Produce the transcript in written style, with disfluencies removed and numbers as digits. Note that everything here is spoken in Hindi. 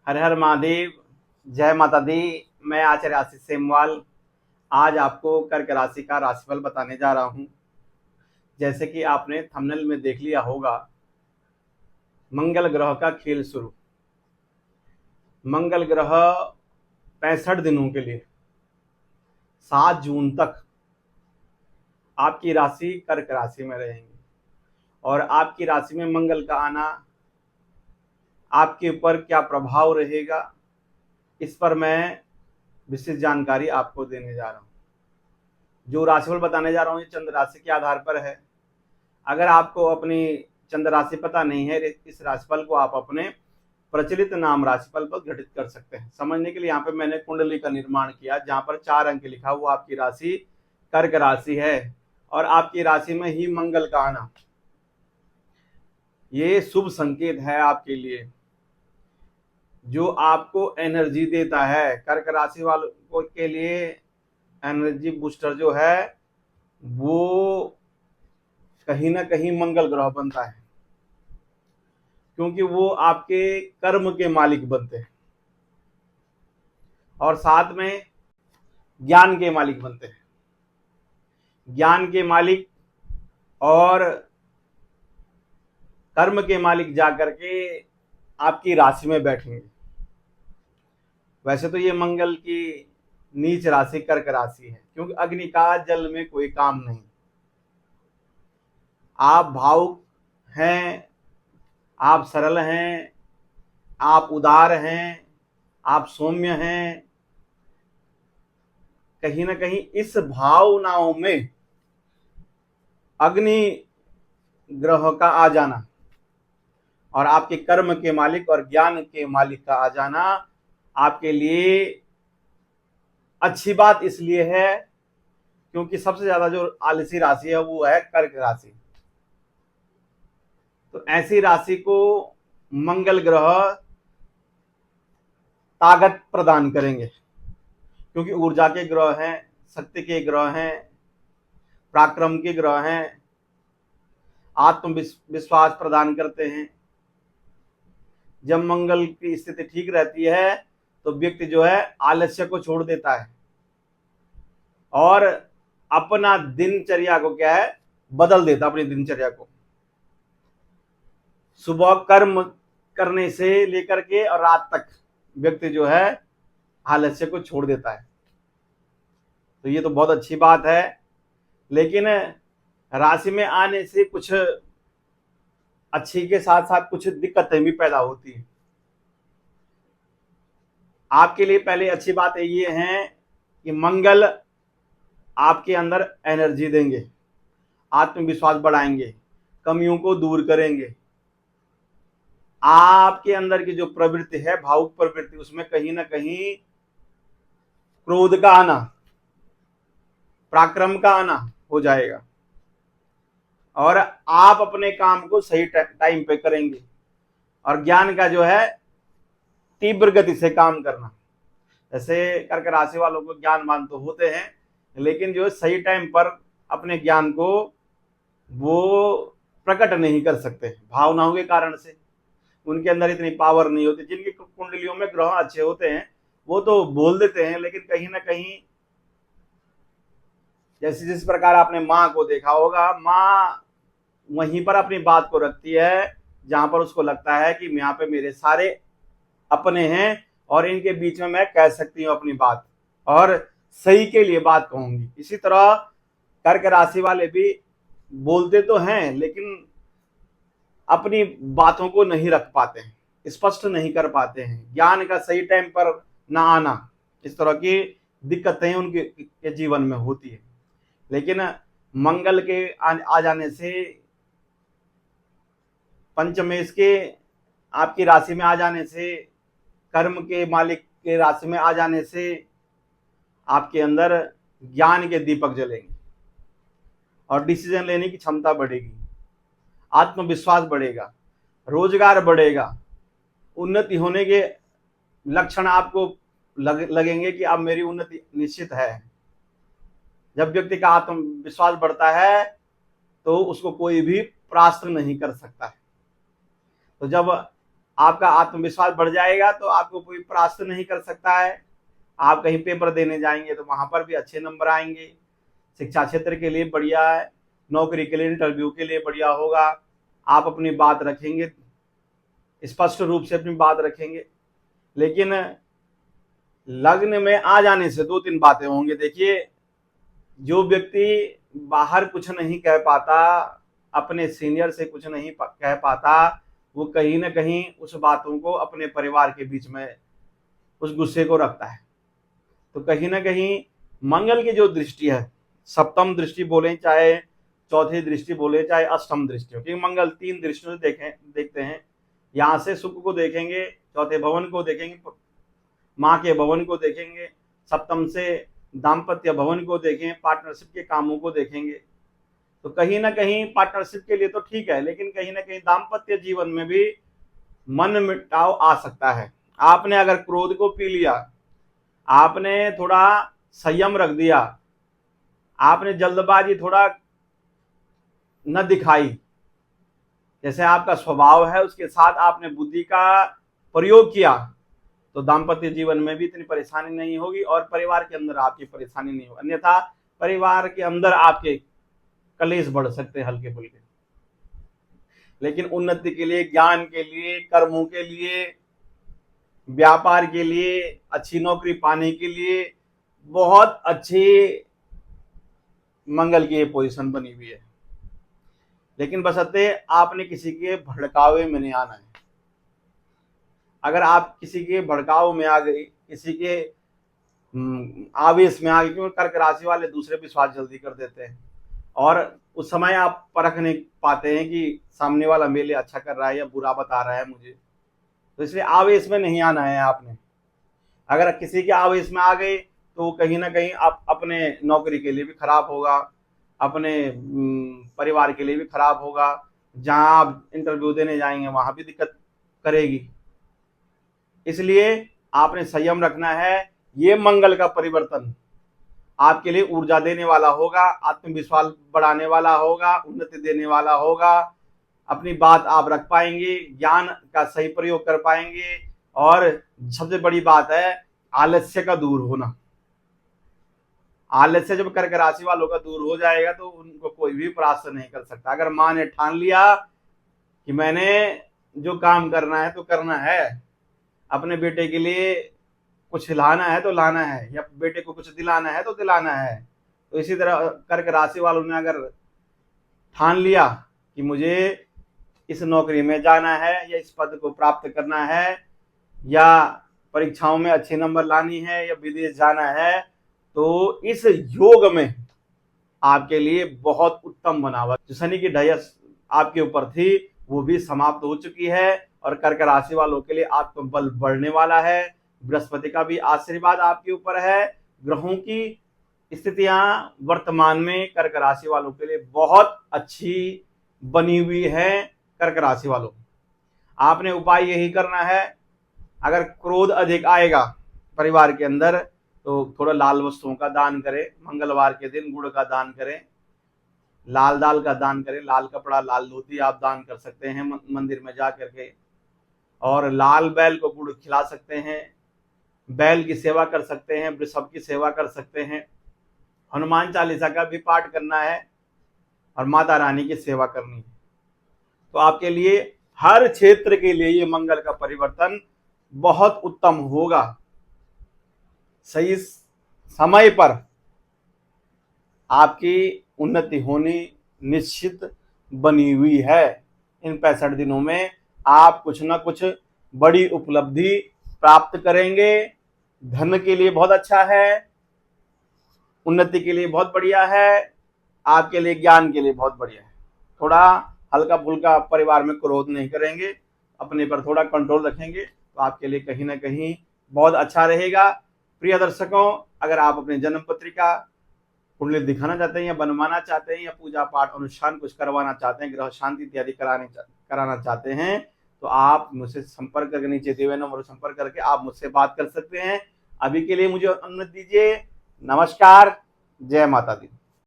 हर हर महादेव। जय माता दी। मैं आचार्य आशीष सेमवाल आज आपको कर्क राशि का राशिफल बताने जा रहा हूं। जैसे कि आपने थंबनेल में देख लिया होगा, मंगल ग्रह का खेल शुरू। मंगल ग्रह 65 दिनों के लिए 7 जून तक आपकी राशि कर्क राशि में रहेंगे और आपकी राशि में मंगल का आना आपके ऊपर क्या प्रभाव रहेगा, इस पर मैं विशेष जानकारी आपको देने जा रहा हूं। जो राशिफल बताने जा रहा हूं ये चंद्र राशि के आधार पर है। अगर आपको अपनी चंद्र राशि पता नहीं है, इस राशिफल को आप अपने प्रचलित नाम राशिफल पर घटित कर सकते हैं। समझने के लिए यहाँ पे मैंने कुंडली का निर्माण किया, जहां पर 4 अंक लिखा हुआ आपकी राशि कर्क राशि है और आपकी राशि में ही मंगल का आना ये शुभ संकेत है आपके लिए, जो आपको एनर्जी देता है। कर्क राशि वालों के लिए एनर्जी बूस्टर जो है वो कहीं ना कहीं मंगल ग्रह बनता है, क्योंकि वो आपके कर्म के मालिक बनते हैं और साथ में ज्ञान के मालिक बनते हैं। ज्ञान के मालिक और कर्म के मालिक जाकर के आपकी राशि में बैठेंगे। वैसे तो ये मंगल की नीच राशि कर्क राशि है, क्योंकि अग्नि का जल में कोई काम नहीं। आप भावुक हैं, आप सरल हैं, आप उदार हैं, आप सौम्य हैं। कहीं ना कहीं इस भावनाओं में अग्नि ग्रह का आ जाना और आपके कर्म के मालिक और ज्ञान के मालिक का आ जाना आपके लिए अच्छी बात इसलिए है क्योंकि सबसे ज्यादा जो आलसी राशि है वो है कर्क राशि। तो ऐसी राशि को मंगल ग्रह ताकत प्रदान करेंगे, क्योंकि ऊर्जा के ग्रह हैं, शक्ति के ग्रह हैं, पराक्रम के ग्रह हैं, आत्मविश्वास प्रदान करते हैं। जब मंगल की स्थिति ठीक रहती है तो व्यक्ति जो है आलस्य को छोड़ देता है और अपना दिनचर्या को क्या है बदल देता, अपनी दिनचर्या को। सुबह कर्म करने से लेकर के और रात तक व्यक्ति जो है आलस्य को छोड़ देता है। तो ये तो बहुत अच्छी बात है, लेकिन राशि में आने से कुछ अच्छी के साथ साथ कुछ दिक्कतें भी पैदा होती हैं। आपके लिए पहले अच्छी बात ये है कि मंगल आपके अंदर एनर्जी देंगे, आत्मविश्वास बढ़ाएंगे, कमियों को दूर करेंगे। आपके अंदर की जो प्रवृत्ति है, भावुक प्रवृत्ति, उसमें कहीं ना कहीं क्रोध का आना, पराक्रम का आना हो जाएगा और आप अपने काम को सही टाइम पे करेंगे। और ज्ञान का जो है तीव्र गति से काम करना। जैसे कर्क राशि वालों को ज्ञानवान तो होते हैं, लेकिन जो सही टाइम पर अपने ज्ञान को वो प्रकट नहीं कर सकते भावनाओं के कारण से। उनके अंदर इतनी पावर नहीं होती। जिनकी कुंडलियों में ग्रह अच्छे होते हैं वो तो बोल देते हैं, लेकिन कहीं ना कहीं जैसे जिस प्रकार आपने माँ को देखा होगा, माँ वहीं पर अपनी बात को रखती है जहां पर उसको लगता है कि यहाँ पे मेरे सारे अपने हैं और इनके बीच में मैं कह सकती हूँ अपनी बात और सही के लिए बात कहूंगी। इसी तरह कर्क राशि वाले भी बोलते तो हैं, लेकिन अपनी बातों को नहीं रख पाते हैं, स्पष्ट नहीं कर पाते हैं। ज्ञान का सही टाइम पर ना आना, इस तरह की दिक्कतें उनके जीवन में होती है। लेकिन मंगल के आ जाने से, पंचमेश के आपकी राशि में आ जाने से, कर्म के मालिक के राशि में आ जाने से आपके अंदर ज्ञान के दीपक जलेंगे और डिसीजन लेने की क्षमता बढ़ेगी, आत्मविश्वास बढ़ेगा, रोजगार बढ़ेगा, उन्नति होने के लक्षण आपको लगेंगे कि अब मेरी उन्नति निश्चित है। जब व्यक्ति का आत्मविश्वास बढ़ता है तो उसको कोई भी परास्त नहीं कर सकता है। तो जब आपका आत्मविश्वास बढ़ जाएगा तो आपको कोई परास्त नहीं कर सकता है। आप कहीं पेपर देने जाएंगे तो वहां पर भी अच्छे नंबर आएंगे। शिक्षा क्षेत्र के लिए बढ़िया है, नौकरी के लिए, इंटरव्यू के लिए बढ़िया होगा। आप अपनी बात रखेंगे, स्पष्ट रूप से अपनी बात रखेंगे। लेकिन लग्न में आ जाने से दो तीन बातें होंगी। देखिए, जो व्यक्ति बाहर कुछ नहीं कह पाता, अपने सीनियर से कुछ नहीं कह पाता, वो कहीं ना कहीं उस बातों को अपने परिवार के बीच में उस गुस्से को रखता है। तो कहीं ना कहीं मंगल की जो दृष्टि है, सप्तम दृष्टि बोले चाहे चौथी दृष्टि बोले चाहे अष्टम दृष्टि हो, क्योंकि मंगल तीन दृष्टियों से देखते हैं। यहाँ से शुक्र को देखेंगे, चौथे भवन को देखेंगे, माँ के भवन को देखेंगे, सप्तम से दाम्पत्य भवन को देखें, पार्टनरशिप के कामों को देखेंगे। तो कहीं ना कहीं पार्टनरशिप के लिए तो ठीक है, लेकिन कहीं ना कहीं दाम्पत्य जीवन में भी मन मुटाव आ सकता है। आपने अगर क्रोध को पी लिया, आपने थोड़ा संयम रख दिया, आपने जल्दबाजी थोड़ा न दिखाई, जैसे आपका स्वभाव है उसके साथ आपने बुद्धि का प्रयोग किया, तो दाम्पत्य जीवन में भी इतनी परेशानी नहीं होगी और परिवार के अंदर आपकी परेशानी नहीं होगी। अन्यथा परिवार के अंदर आपके कलेश बढ़ सकते हैं हल्के फुल्के। लेकिन उन्नति के लिए, ज्ञान के लिए, कर्मों के लिए, व्यापार के लिए, अच्छी नौकरी पाने के लिए बहुत अच्छी मंगल की ये पोजीशन बनी हुई है। लेकिन बशर्ते आपने किसी के भड़कावे में नहीं आना है। अगर आप किसी के भड़काव में आ गई, किसी के आवेश में आ गए, क्योंकि कर्क राशि वाले दूसरे विश्वास जल्दी कर देते हैं और उस समय आप परख नहीं पाते हैं कि सामने वाला मेरे लिए अच्छा कर रहा है या बुरा बता रहा है मुझे। तो इसलिए आवेश में नहीं आना है आपने। अगर किसी के आवेश में आ गए तो कहीं ना कहीं आप अपने नौकरी के लिए भी खराब होगा, अपने परिवार के लिए भी खराब होगा। जहां आप इंटरव्यू देने जाएंगे वहां भी दिक्कत करेगी। इसलिए आपने संयम रखना है। ये मंगल का परिवर्तन आपके लिए ऊर्जा देने वाला होगा, आत्मविश्वास बढ़ाने वाला होगा, उन्नति देने वाला होगा। अपनी बात आप रख पाएंगे, ज्ञान का सही प्रयोग कर पाएंगे और सबसे बड़ी बात है आलस्य का दूर होना। आलस्य जब कर्क राशि वालों का दूर हो जाएगा तो उनको कोई भी परास्त नहीं कर सकता। अगर माँ ने ठान लिया कि मैंने जो काम करना है तो करना है, अपने बेटे के लिए कुछ लाना है तो लाना है, या बेटे को कुछ दिलाना है तो दिलाना है। तो इसी तरह कर्क राशि वालों ने अगर ठान लिया कि मुझे इस नौकरी में जाना है या इस पद को प्राप्त करना है या परीक्षाओं में अच्छे नंबर लानी है या विदेश जाना है, तो इस योग में आपके लिए बहुत उत्तम बना हुआ। जो शनि की ढैया आपके ऊपर थी वो भी समाप्त हो चुकी है और कर्क राशि वालों के लिए आत्मबल बढ़ने वाला है। बृहस्पति का भी आशीर्वाद आपके ऊपर है। ग्रहों की स्थितियां वर्तमान में कर्क राशि वालों के लिए बहुत अच्छी बनी हुई है। कर्क राशि वालों, आपने उपाय यही करना है। अगर क्रोध अधिक आएगा परिवार के अंदर तो थोड़ा लाल वस्तुओं का दान करें। मंगलवार के दिन गुड़ का दान करें, लाल दाल का दान करें, लाल कपड़ा, लाल धोती आप दान कर सकते हैं मंदिर में जा करके, और लाल बैल को गुड़ खिला सकते हैं, बैल की सेवा कर सकते हैं, वृषभ की सेवा कर सकते हैं, हनुमान चालीसा का भी पाठ करना है और माता रानी की सेवा करनी है। तो आपके लिए हर क्षेत्र के लिए ये मंगल का परिवर्तन बहुत उत्तम होगा। सही समय पर आपकी उन्नति होनी निश्चित बनी हुई है। इन 65 दिनों में आप कुछ ना कुछ बड़ी उपलब्धि प्राप्त करेंगे। धन के लिए बहुत अच्छा है, उन्नति के लिए बहुत बढ़िया है, आपके लिए ज्ञान के लिए बहुत बढ़िया है। थोड़ा हल्का फुल्का परिवार में क्रोध नहीं करेंगे, अपने पर थोड़ा कंट्रोल रखेंगे तो आपके लिए कहीं ना कहीं बहुत अच्छा रहेगा। प्रिय दर्शकों, अगर आप अपनी जन्म पत्रिका कुंडली दिखाना चाहते हैं या बनवाना चाहते हैं या पूजा पाठ अनुष्ठान कुछ करवाना चाहते हैं, ग्रह शांति इत्यादि कराना चाहते हैं, तो आप मुझसे संपर्क करके नीचे दिए हुए नंबर संपर्क करके आप मुझसे बात कर सकते हैं। अभी के लिए मुझे अनुमति दीजिए। नमस्कार, जय माता दी।